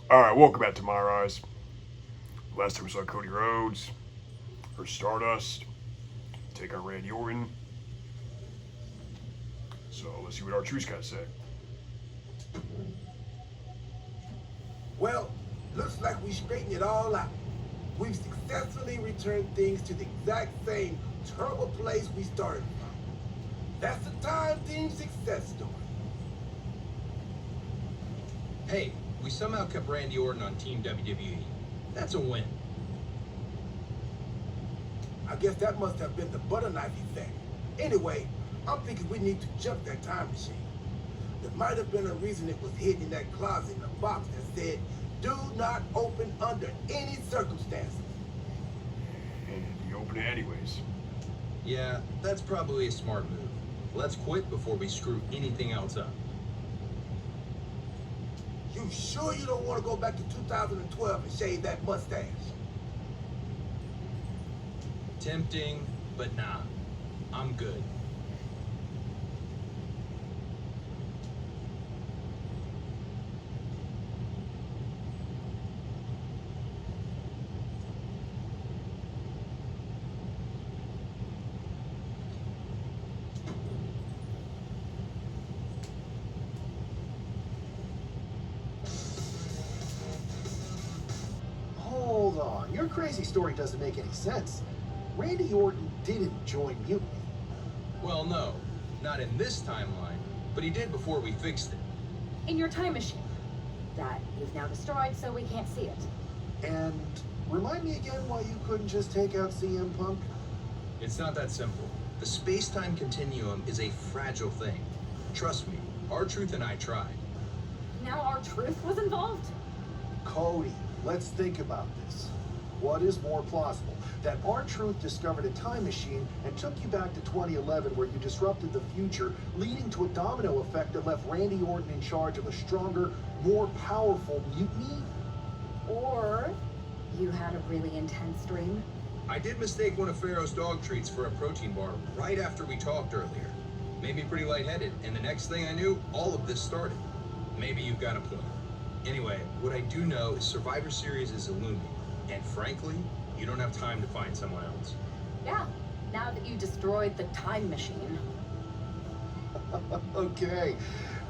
Alright, welcome back to MyRise. Last time we saw Cody Rhodes or Stardust take on Randy Orton. So let's see what our truth's got to say. Well, looks like we straightened it all out. We've successfully returned things to the exact same terrible place we started from. That's a time-themed success story. Hey, we somehow kept Randy Orton on Team WWE. That's a win. I guess that must have been the butter knife effect. Anyway, I'm thinking we need to jump that time machine. There might have been a reason it was hidden in that closet in a box that said, "Do not open under any circumstances." And you open it anyways. Yeah, that's probably a smart move. Let's quit before we screw anything else up. You sure you don't want to go back to 2012 and shave that mustache? Tempting, but nah. I'm good. Hold on, your crazy story doesn't make any sense. Randy Orton didn't join Mutiny. Well, no. Not in this timeline, but he did before we fixed it. In your time machine that you've now destroyed so we can't see it. And remind me again why you couldn't just take out CM Punk? It's not that simple. The space-time continuum is a fragile thing. Trust me, R-Truth and I tried. Now our truth was involved? Cody, let's think about this. What is more plausible? That R-Truth discovered a time machine and took you back to 2011 where you disrupted the future, leading to a domino effect that left Randy Orton in charge of a stronger, more powerful mutiny? Or you had a really intense dream? I did mistake one of Pharaoh's dog treats for a protein bar right after we talked earlier. Made me pretty lightheaded, and the next thing I knew, all of this started. Maybe you've got a point. Anyway, what I do know is Survivor Series is looming, and frankly, you don't have time to find someone else. Yeah, now that you destroyed the time machine. Okay,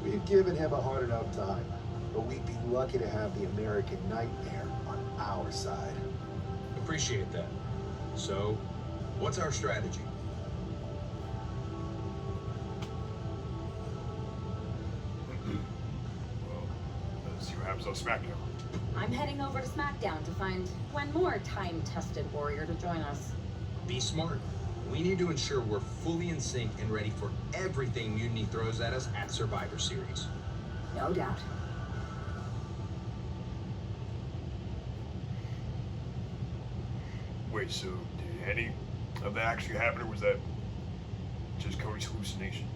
we've given him a hard enough time, but we'd be lucky to have the American Nightmare on our side. Appreciate that. So, what's our strategy? Well, let's see what happens on SmackDown. I'm heading over to SmackDown to find one more time-tested warrior to join us. Be smart. We need to ensure we're fully in sync and ready for everything Mutiny throws at us at Survivor Series. No doubt. Wait, so did any of that actually happen, or was that just Cody's hallucination?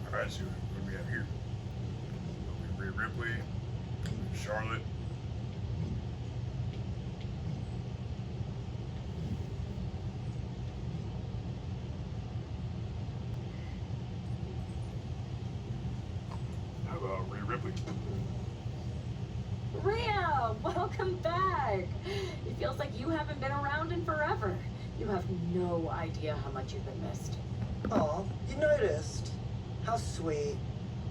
Alright, so what do we have here? Rhea Ripley, Charlotte. How about Rhea Ripley? Rhea, welcome back. It feels like you haven't been around in forever. You have no idea how much you've been missed. Oh, you noticed? How sweet.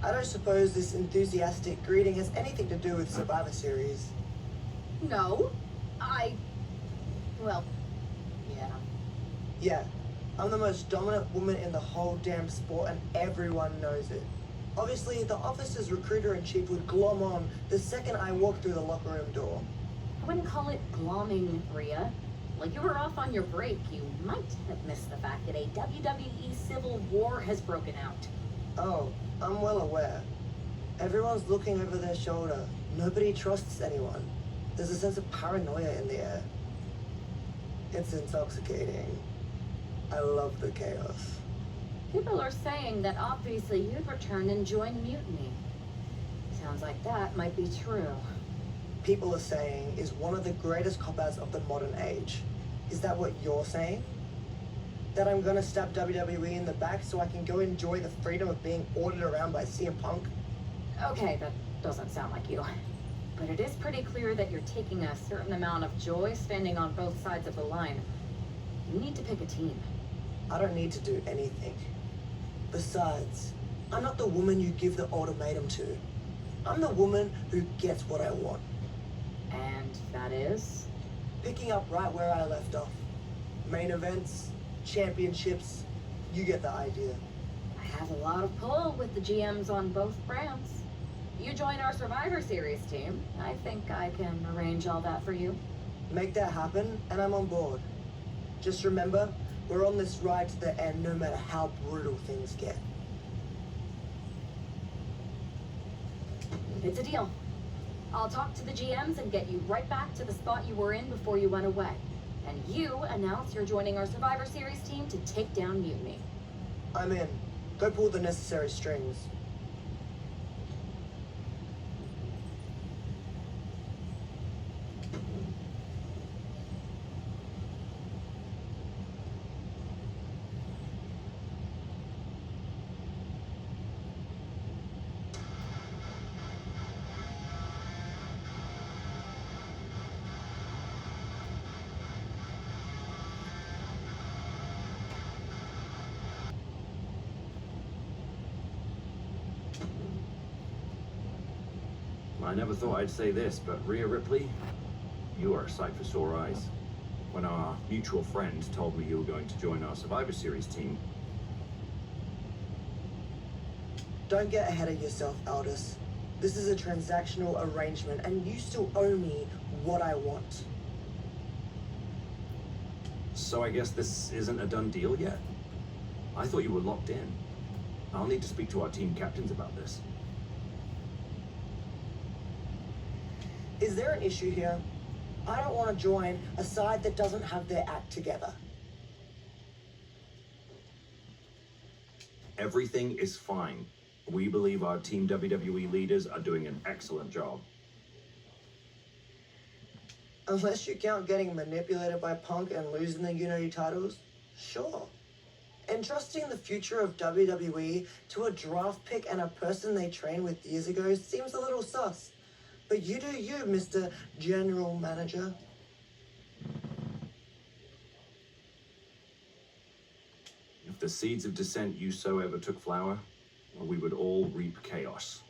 I don't suppose this enthusiastic greeting has anything to do with Survivor Series. No, well, yeah. Yeah, I'm the most dominant woman in the whole damn sport and everyone knows it. Obviously, the office's recruiter-in-chief would glom on the second I walked through the locker room door. I wouldn't call it glomming, Rhea. While you were off on your break, you might have missed the fact that a WWE civil war has broken out. Oh, I'm well aware. Everyone's looking over their shoulder. Nobody trusts anyone. There's a sense of paranoia in the air. It's intoxicating. I love the chaos. People are saying that obviously you'd return and join Mutiny. Sounds like that might be true. People are saying is one of the greatest cop-outs of the modern age. Is that what you're saying? That I'm gonna stab WWE in the back so I can go enjoy the freedom of being ordered around by CM Punk? Okay, that doesn't sound like you. But it is pretty clear that you're taking a certain amount of joy standing on both sides of the line. You need to pick a team. I don't need to do anything. Besides, I'm not the woman you give the ultimatum to. I'm the woman who gets what I want. And that is? Picking up right where I left off. Main events, championships, you get the idea. I have a lot of pull with the GMs on both brands. You join our Survivor Series team. I think I can arrange all that for you. Make that happen, and I'm on board. Just remember, we're on this ride to the end no matter how brutal things get. It's a deal. I'll talk to the GMs and get you right back to the spot you were in before you went away. And you announce you're joining our Survivor Series team to take down Mutiny. I'm in. Go pull the necessary strings. I never thought I'd say this, but Rhea Ripley, you are a sight for sore eyes. When our mutual friend told me you were going to join our Survivor Series team. Don't get ahead of yourself, Aldous. This is a transactional arrangement, and you still owe me what I want. So I guess this isn't a done deal yet? I thought you were locked in. I'll need to speak to our team captains about this. Is there an issue here? I don't want to join a side that doesn't have their act together. Everything is fine. We believe our Team WWE leaders are doing an excellent job. Unless you count getting manipulated by Punk and losing the Unity titles, sure. Entrusting the future of WWE to a draft pick and a person they trained with years ago seems a little sus. But you do you, Mr. General Manager. If the seeds of dissent you sow ever took flower, well, we would all reap chaos.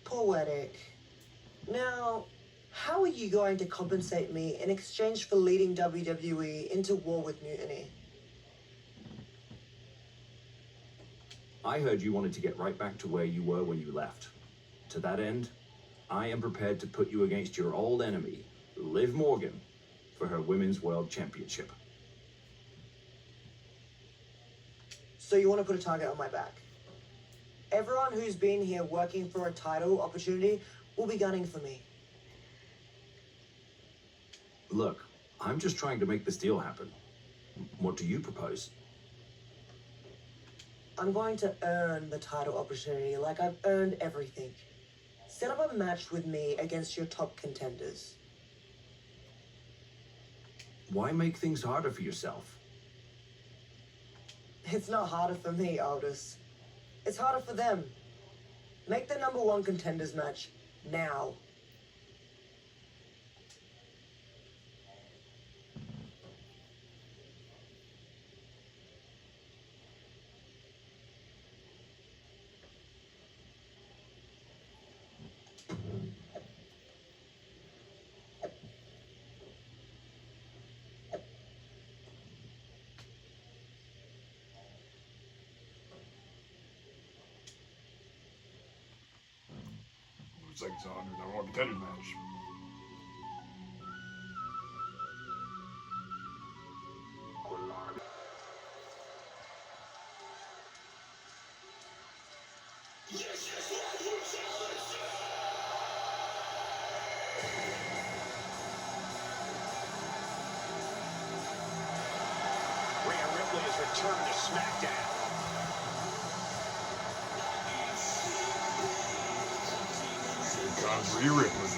Poetic. Now, how are you going to compensate me in exchange for leading WWE into war with Mutiny? I heard you wanted to get right back to where you were when you left. To that end, I am prepared to put you against your old enemy, Liv Morgan, for her Women's World Championship. So you want to put a target on my back? Everyone who's been here working for a title opportunity will be gunning for me. Look, I'm just trying to make this deal happen. What do you propose? I'm going to earn the title opportunity like I've earned everything. Set up a match with me against your top contenders. Why make things harder for yourself? It's not harder for me, Aldous. It's harder for them. Make the #1 contenders match now. Looks like it's on #1 contenders match. Yes, yes, what you challenge? return to SmackDown. Here comes Rhea Ripley.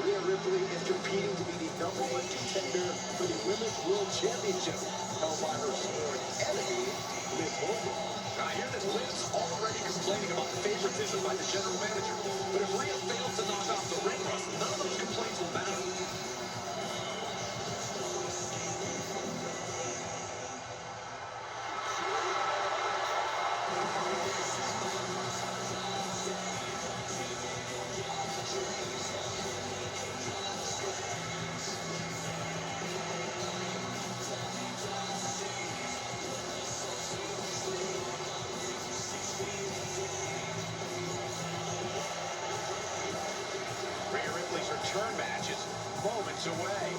Rhea Ripley is competing to be the #1 contender for the Women's World Championship, held by her sworn enemy, Liv Morgan. I hear that Liv's already complaining about favoritism by the general manager. But if Rhea fails to knock off the ring rust, none of those complaints will matter. Rhea Ripley's return match is moments away.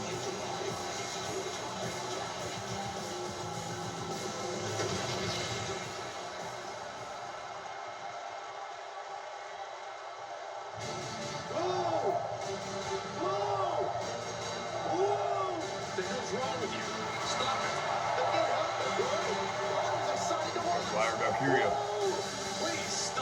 Whoa! Whoa! Whoa! What the hell's wrong with you? Stop it. Get up! Whoa! I decided to work. Flyer Valkyria. Please stop.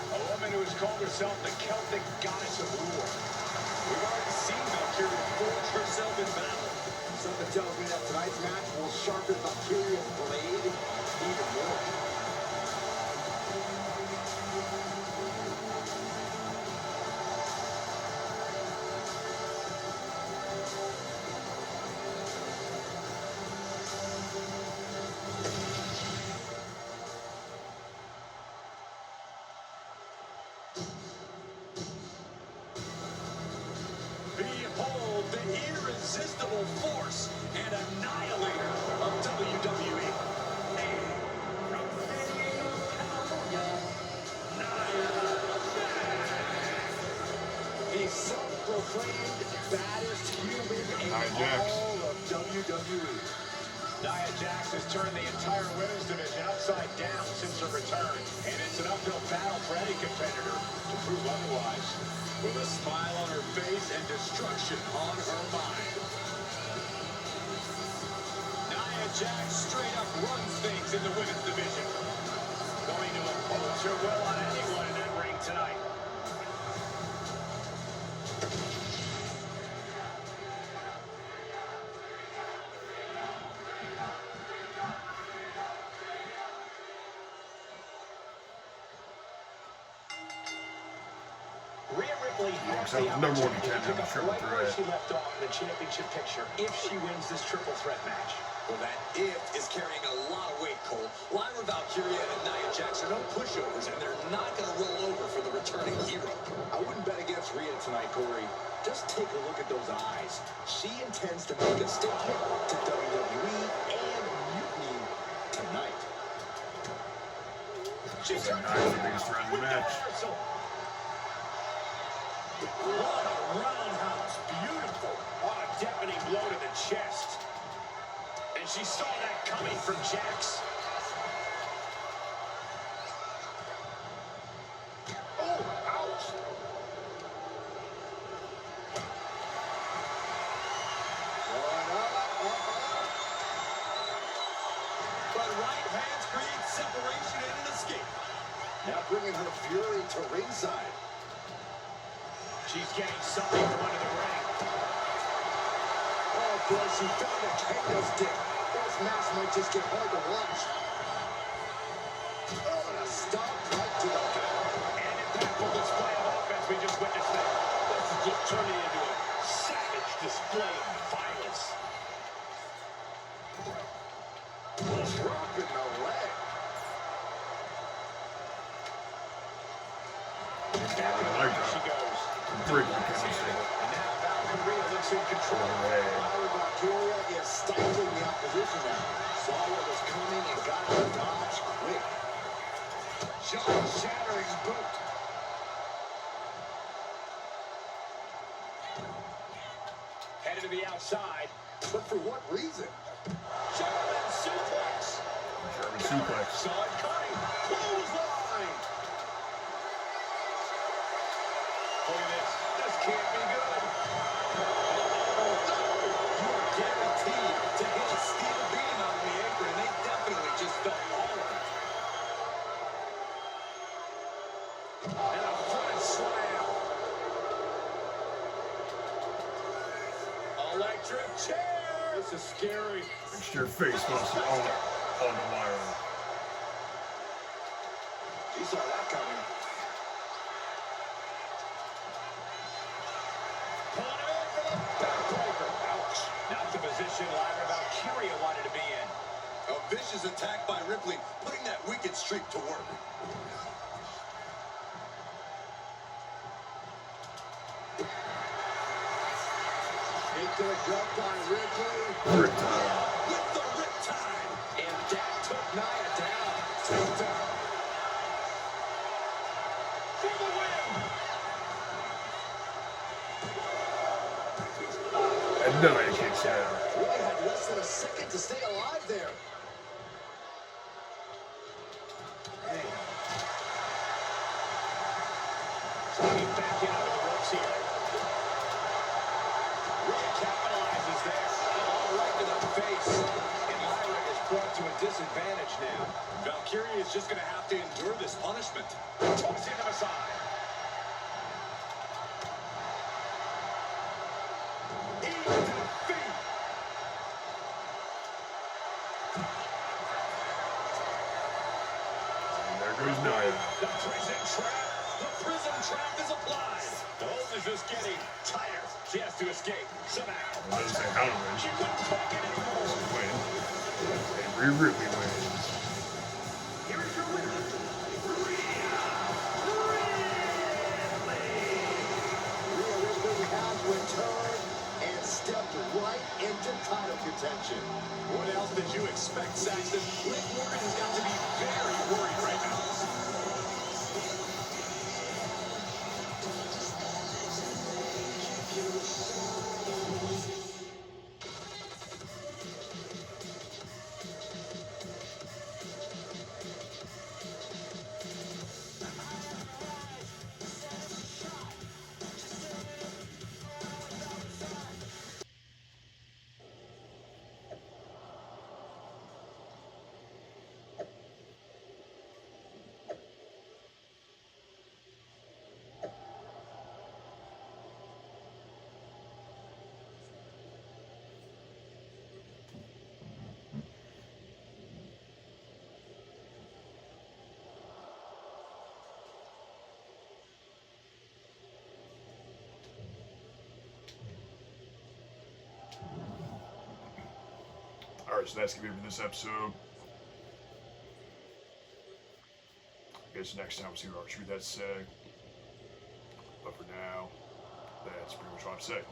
A woman who has called herself the Celtic goddess of war. We've already seen Valkyria forge herself in battle. Something tells me that tonight's match will sharpen Valkyria's blade even more. Behold the irresistible force and annihilator of WWE. From San Diego, California, A self-proclaimed baddest human in Nia Jax. all of WWE. Nia Jax has turned the entire women's division upside down since her return, and it's an uphill battle for any competitor to prove otherwise. With a smile on her face and destruction on her mind. Nia Jax straight up runs things in the women's division. Going to impose her will on anyone in that ring tonight. Rhea Ripley has So the no more opportunity to contender pick up triple right where threat. she left off in the championship picture if she wins this triple threat match. Well, that if is carrying a lot of weight, Cole. Lyra Valkyria and Nia Jax are no pushovers, and they're not going to roll over for the returning hero. I wouldn't bet against Rhea tonight, Corey. Just take a look at those eyes. She intends to make a statement to WWE and Mutiny tonight. She's Nice, the biggest threat in the match. What a roundhouse. Beautiful. Oh, a deafening blow to the chest. And she saw that coming from Jax. Oh, ouch! But right hands create separation and an escape. Now bringing her fury to ringside. She's getting something from under the ring. Oh boy, she found a kendo stick. This match might just get hard to watch. Oh, and a stomp right to the back. And Impact will display this thing. This is just turning into a savage display of violence. Dropping the leg. She goes. Great chemistry. And now Valkyria looks in control. Valkyria is stifling the opposition now. Saw what was coming and got the dodge quick. Jaw-shattering boot. Headed to the outside. But for what reason? German suplex. German suplex. Saw it coming. Clothesline. Look at this. This can't be good. You are guaranteed to hit a steel beam out on the apron, and they definitely just felt all of it. And a front slam. Electric chair. This is scary. It's your face mostly on the wire. You saw that coming. Pulling him in for the backbreaker. Ouch. Not the position Lyra Valkyria wanted to be in. A vicious attack by Ripley, putting that wicked streak to work. Into the gut by Ripley. Rip time. With the riptide. And that took Nia down. Takedown. For the win. And Nia kicks out. Really had less than a second to stay alive there. Getting back in under the ropes here. Rhea capitalizes there. All right to the face. And Lyra is brought to a disadvantage now. Valkyria is just going to have to endure this punishment. Toss into the side. Easy defeat. And there goes Nia. The prison trap. The prison trap is applied. The hold is just getting tighter. She has to escape somehow. Well, doesn't say how to win. She couldn't take it anymore. Win. And Rhea Ripley wins. Here is your winner, Rhea Rhea Ripley has returned and stepped right into title contention. What else did you expect, Saxton? Liv Morgan has got to be very worried right now. Alright, so that's going to be it for this episode. I guess next time we'll see what our truth has to say. But for now, that's pretty much all I have to say.